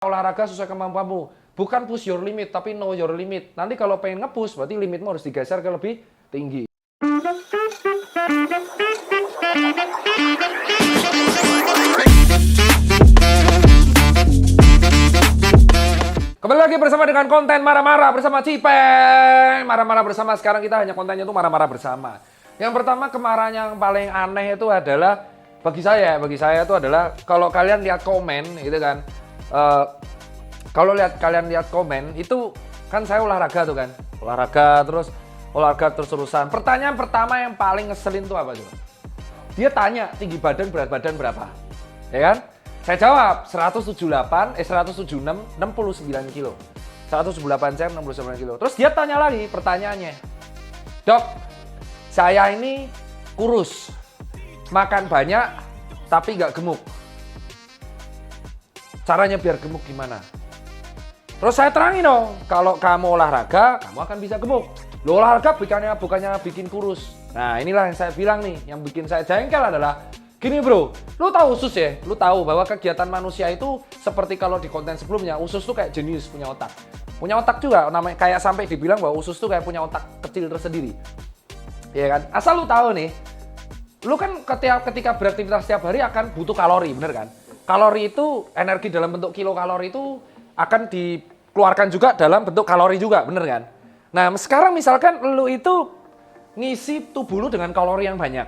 Olahraga sesuai kemampuanmu. Bukan push your limit, tapi know your limit. Nanti kalau pengen nge-push, berarti limitmu harus digeser ke lebih tinggi. Kembali lagi bersama dengan konten marah-marah bersama Cipeng. Marah-marah bersama, sekarang kita hanya kontennya itu marah-marah bersama. Yang pertama, kemarahan yang paling aneh itu adalah, bagi saya itu adalah kalau kalian lihat komen gitu kan. Kalau kalian lihat komen itu kan saya olahraga tuh kan, olahraga terus-terusan. Pertanyaan pertama yang paling ngeselin tuh apa coba? Dia tanya tinggi badan, berat badan berapa, ya kan? Saya jawab 176 69 kilo, 178 cm 69 kilo. Terus dia tanya lagi pertanyaannya, dok, saya ini kurus, makan banyak tapi nggak gemuk. Caranya biar gemuk gimana? Terus saya terangin dong, kalau kamu olahraga, kamu akan bisa gemuk. Lo olahraga bukannya bikin kurus. Nah inilah yang saya bilang nih, yang bikin saya jengkel adalah, gini bro, lo tahu usus ya? Lo tahu bahwa kegiatan manusia itu seperti kalau di konten sebelumnya, usus tuh kayak jenius punya otak. Punya otak juga, namanya kayak sampai dibilang bahwa usus tuh kayak punya otak kecil tersendiri. Iya kan? Asal lo tahu nih, lo kan ketika beraktivitas setiap hari akan butuh kalori, bener kan? Kalori itu, energi dalam bentuk kilokalori itu akan dikeluarkan juga dalam bentuk kalori juga, bener kan? Nah, sekarang misalkan lu itu ngisi tubuh lu dengan kalori yang banyak.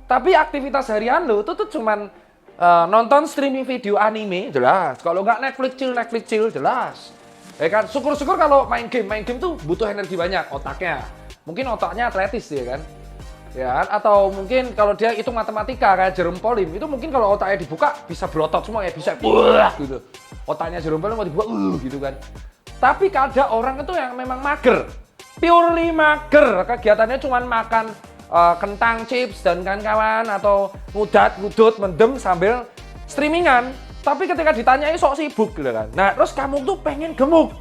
Tapi aktivitas harian lu itu tuh cuman nonton streaming video anime, jelas. Kalau nggak Netflix chill, jelas. Ya kan? Syukur-syukur kalau main game tuh butuh energi banyak otaknya. Mungkin otaknya atletis ya kan? Ya, atau mungkin kalau dia hitung matematika kayak Jerome Pauline, itu mungkin kalau otaknya dibuka bisa berotot semua ya, bisa gitu. Otaknya Jerome Pauline mau dibuka gitu kan. Tapi ada orang itu yang memang mager, purely mager, kegiatannya cuma makan kentang chips dan kawan-kawan, atau ngudut mendem sambil streamingan. Tapi ketika ditanyai sok sibuk gitu kan. Nah, terus kamu tuh pengen gemuk.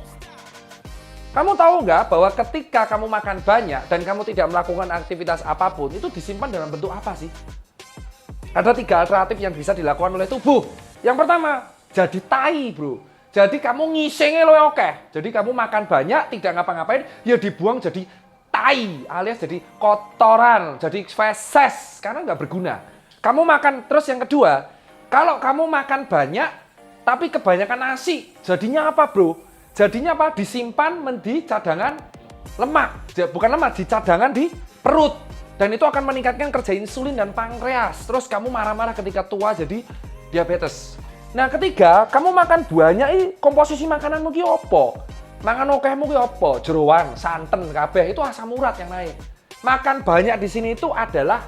Kamu tahu nggak bahwa ketika kamu makan banyak dan kamu tidak melakukan aktivitas apapun, itu disimpan dalam bentuk apa sih? Ada 3 alternatif yang bisa dilakukan oleh tubuh. Yang pertama, jadi tai bro. Jadi kamu ngisengnya lo oke. Jadi kamu makan banyak, tidak ngapa-ngapain, ya dibuang jadi tai, alias jadi kotoran, jadi feses, karena nggak berguna. Kamu makan, terus yang kedua, kalau kamu makan banyak, tapi kebanyakan nasi, jadinya apa bro? Jadinya apa? Disimpan di cadangan lemak. Bukan lemak, di cadangan di perut. Dan itu akan meningkatkan kerja insulin dan pankreas. Terus kamu marah-marah ketika tua jadi diabetes. Nah ketiga, kamu makan banyak, komposisi makananmu ki opo? Mangan okehmu ki opo? Jeroan, santen, kabeh, itu asam urat yang naik. Makan banyak di sini itu adalah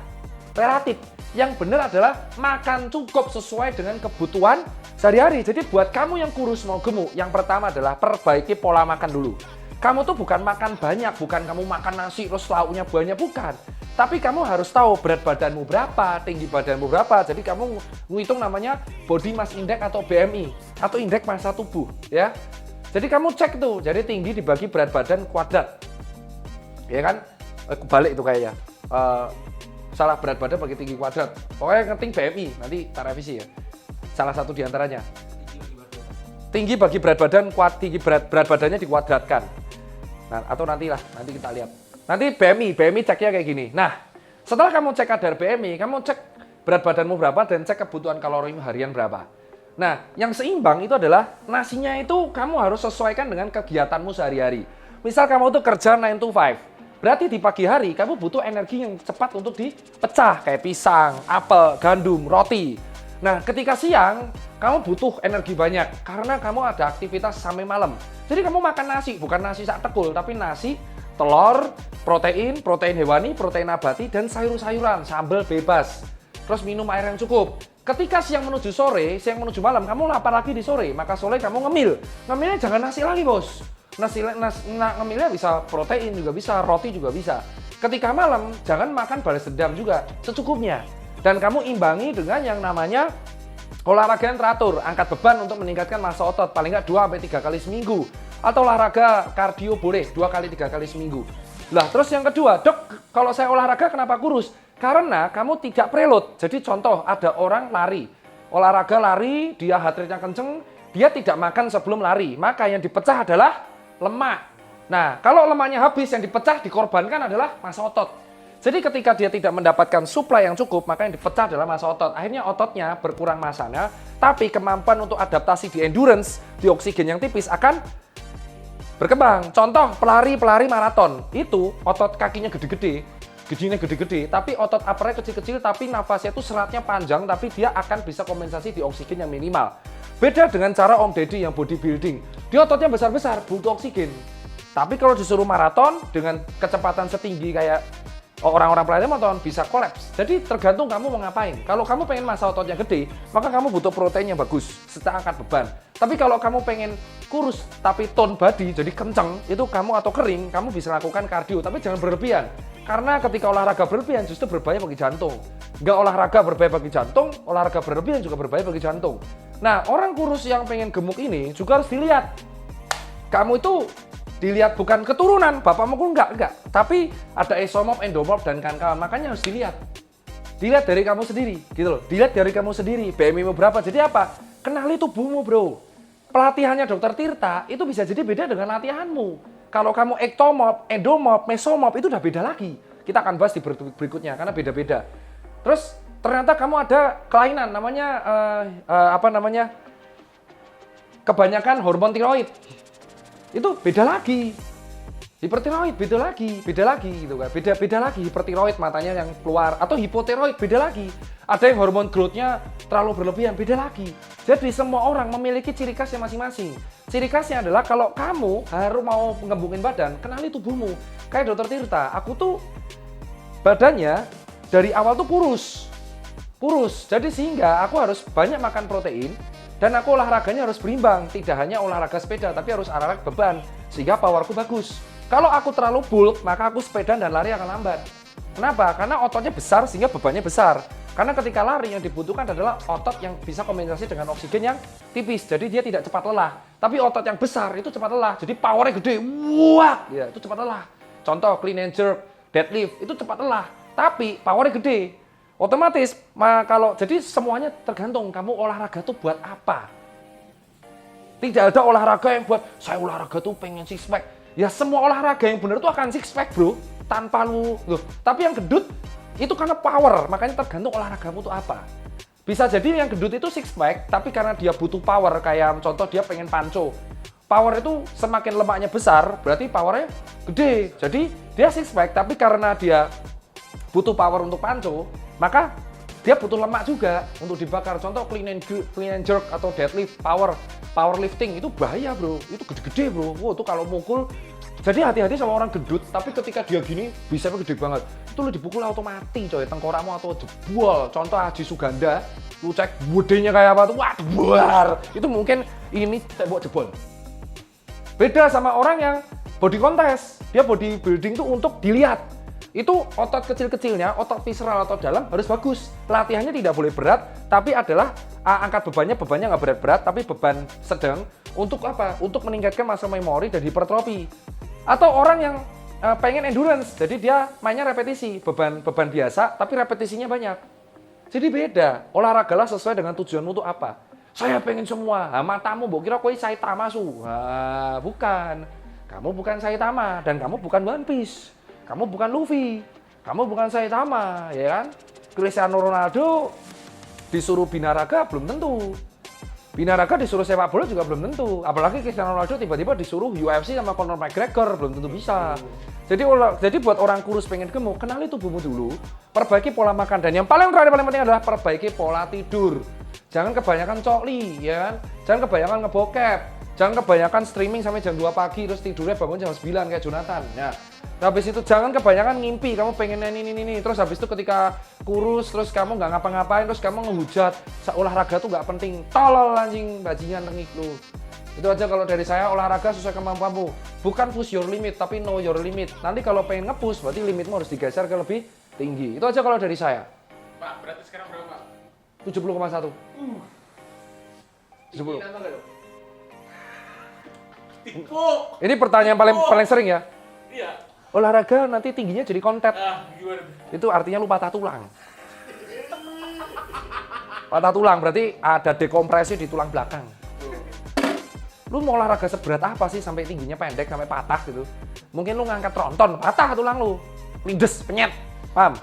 relatif. Yang benar adalah makan cukup sesuai dengan kebutuhan sehari-hari. Jadi buat kamu yang kurus mau gemuk, yang pertama adalah perbaiki pola makan dulu. Kamu tuh bukan makan banyak, bukan kamu makan nasi terus lauknya banyak, bukan. Tapi kamu harus tahu berat badanmu berapa, tinggi badanmu berapa. Jadi kamu ngitung namanya body mass index atau BMI, atau indeks massa tubuh, ya. Jadi kamu cek tuh, jadi tinggi dibagi berat badan kuadrat. Ya kan? Kebalik itu kayaknya. Salah, berat badan bagi tinggi kuadrat. Pokoknya ngeting BMI, nanti tak revisi ya. Salah satu diantaranya. Tinggi bagi berat badan, tinggi berat badannya dikuadratkan. Nah, atau nanti kita lihat. Nanti BMI ceknya kayak gini. Nah, setelah kamu cek kadar BMI, kamu cek berat badanmu berapa dan cek kebutuhan kalori harian berapa. Nah, yang seimbang itu adalah nasinya itu kamu harus sesuaikan dengan kegiatanmu sehari-hari. Misal kamu tuh kerja 9 to 5. Berarti di pagi hari kamu butuh energi yang cepat untuk dipecah, kayak pisang, apel, gandum, roti. Nah, ketika siang, kamu butuh energi banyak karena kamu ada aktivitas sampai malam. Jadi kamu makan nasi, bukan nasi sak tekul, tapi nasi, telur, protein hewani, protein nabati, dan sayur-sayuran, sambal bebas. Terus minum air yang cukup. Ketika siang menuju sore, siang menuju malam, kamu lapar lagi di sore, maka sore kamu ngemil. Ngemilnya jangan nasi lagi, bos. Ngemilnya bisa protein juga bisa, roti juga bisa. Ketika malam, jangan makan balas dendam juga, secukupnya. Dan kamu imbangi dengan yang namanya olahraga yang teratur, angkat beban untuk meningkatkan massa otot, paling nggak 2-3 kali seminggu. Atau olahraga kardio boleh, 2-3 kali seminggu. Lah, terus yang kedua, dok, kalau saya olahraga kenapa kurus? Karena kamu tidak preload. Jadi contoh, ada orang lari. Olahraga lari, dia heart rate-nya kenceng, dia tidak makan sebelum lari. Maka yang dipecah adalah lemak. Nah, kalau lemaknya habis, yang dipecah dikorbankan adalah massa otot. Jadi ketika dia tidak mendapatkan suplai yang cukup, maka yang dipecah adalah massa otot. Akhirnya ototnya berkurang massanya, tapi kemampuan untuk adaptasi di endurance, di oksigen yang tipis akan berkembang. Contoh, pelari maraton, itu otot kakinya gede-gede, gajinya gede-gede, tapi otot uppernya kecil-kecil, tapi nafasnya itu seratnya panjang, tapi dia akan bisa kompensasi di oksigen yang minimal. Beda dengan cara Om Deddy yang bodybuilding, dia ototnya besar-besar, butuh oksigen. Tapi kalau disuruh maraton dengan kecepatan setinggi kayak orang-orang pelari maraton bisa kolaps. Jadi tergantung kamu mau ngapain. Kalau kamu pengen massa ototnya gede, maka kamu butuh protein yang bagus setelah angkat beban. Tapi kalau kamu pengen kurus tapi tone body jadi kenceng, itu kamu atau kering, kamu bisa lakukan kardio, tapi jangan berlebihan. Karena ketika olahraga berlebihan justru berbahaya bagi jantung. Nggak olahraga berbahaya bagi jantung, olahraga berlebihan juga berbahaya bagi jantung. Nah, orang kurus yang pengen gemuk ini juga harus dilihat. Kamu itu dilihat bukan keturunan, bapakmu pun enggak. Tapi ada esomorf, endomorf, dan kawan-kawan. Makanya harus dilihat. Dilihat dari kamu sendiri, gitu loh. Dilihat dari kamu sendiri, BMI-mu berapa. Jadi apa? Kenali tubuhmu, bro. Pelatihannya Dokter Tirta itu bisa jadi beda dengan latihanmu. Kalau kamu ektomorf, endomorf, mesomorf itu udah beda lagi. Kita akan bahas di berikutnya karena beda-beda. Terus ternyata kamu ada kelainan namanya kebanyakan hormon tiroid. Itu beda lagi. Hipertiroid beda lagi gitu kan. Beda lagi hipertiroid matanya yang keluar atau hipotiroid beda lagi. Ada yang hormon growth-nya terlalu berlebihan, beda lagi. Jadi semua orang memiliki ciri khasnya masing-masing. Ciri khasnya adalah kalau kamu harus mau ngebukin badan, kenali tubuhmu. Kayak Dokter Tirta, aku tuh badannya dari awal tuh kurus. Jadi sehingga aku harus banyak makan protein dan aku olahraganya harus berimbang. Tidak hanya olahraga sepeda, tapi harus olahraga beban. Sehingga powerku bagus. Kalau aku terlalu bulk, maka aku sepeda dan lari akan lambat. Kenapa? Karena ototnya besar sehingga bebannya besar. Karena ketika lari yang dibutuhkan adalah otot yang bisa kompensasi dengan oksigen yang tipis. Jadi dia tidak cepat lelah. Tapi otot yang besar itu cepat lelah. Jadi powernya gede. Wah, ya itu cepat lelah. Contoh clean and jerk, deadlift itu cepat lelah. Tapi powernya gede. Otomatis jadi semuanya tergantung kamu olahraga tuh buat apa. Tidak ada olahraga yang buat saya olahraga tuh pengen six pack. Ya semua olahraga yang benar tuh akan six pack, bro. Tanpa lu loh. Tapi yang gendut itu karena power, makanya tergantung olahragamu itu apa. Bisa jadi yang gendut itu six pack, tapi karena dia butuh power, kayak contoh dia pengen panco. Power itu semakin lemaknya besar, berarti powernya gede. Jadi dia six pack, tapi karena dia butuh power untuk panco, maka dia butuh lemak juga untuk dibakar. Contoh clean and jerk atau deadlift, powerlifting itu bahaya, bro. Itu gede-gede, bro. Wow, itu kalau mukul. Jadi hati-hati sama orang gendut, tapi ketika dia gini, bisanya gede banget. Itu lu dipukul mati, coy. Tengkorakmu atau jebol. Contoh Aji Suganda, lu cek gedenya kayak apa tuh, wah, buar. Itu mungkin ini tembok jebol. Beda sama orang yang body contest. Dia bodybuilding tuh untuk dilihat. Itu otot kecil-kecilnya, otot visceral atau dalam harus bagus. Latihannya tidak boleh berat, tapi adalah angkat bebannya nggak berat-berat, tapi beban sedang. Untuk apa? Untuk meningkatkan massa memori dan hipertrofi. Atau orang yang pengen endurance, jadi dia mainnya repetisi, beban biasa, tapi repetisinya banyak. Jadi beda, olahragalah sesuai dengan tujuanmu itu apa. Saya pengen semua, matamu, mbok kira kowe Saitama su. Bukan. Kamu bukan Saitama, dan kamu bukan One Piece. Kamu bukan Luffy, kamu bukan Saitama, ya kan? Cristiano Ronaldo disuruh binaraga belum tentu. Binaraga disuruh sepak bola juga belum tentu. Apalagi Cristiano Ronaldo tiba-tiba disuruh UFC sama Conor McGregor, belum tentu bisa. Jadi buat orang kurus pengen gemuk, kenali tubuhmu dulu, perbaiki pola makan, dan yang paling penting adalah perbaiki pola tidur. Jangan kebanyakan cokli, ya kan? Jangan kebanyakan ngebokep. Jangan kebanyakan streaming sampai jam 2 pagi, terus tidurnya bangun jam 9 kayak Jonathan. Nah, habis itu jangan kebanyakan ngimpi, kamu pengen ini. Terus habis itu ketika kurus, terus kamu nggak ngapa-ngapain, terus kamu ngehujat, olahraga tuh nggak penting. Tolol anjing, bajingan tengik lu. Itu aja kalau dari saya, olahraga sesuai kemampuanmu. Bukan push your limit, tapi know your limit. Nanti kalau pengen nge-push, berarti limitmu harus digeser ke lebih tinggi. Itu aja kalau dari saya. Pak, berarti sekarang berapa, Pak? 70,1. 70. Ini pertanyaan paling sering ya. Iya. Olahraga nanti tingginya jadi kontet. Gimana? Itu artinya lu patah tulang. Patah tulang berarti ada dekompresi di tulang belakang. Lu mau olahraga seberat apa sih sampai tingginya pendek sampai patah gitu? Mungkin lu ngangkat tronton, patah tulang lu. Lindes, penyet. Paham?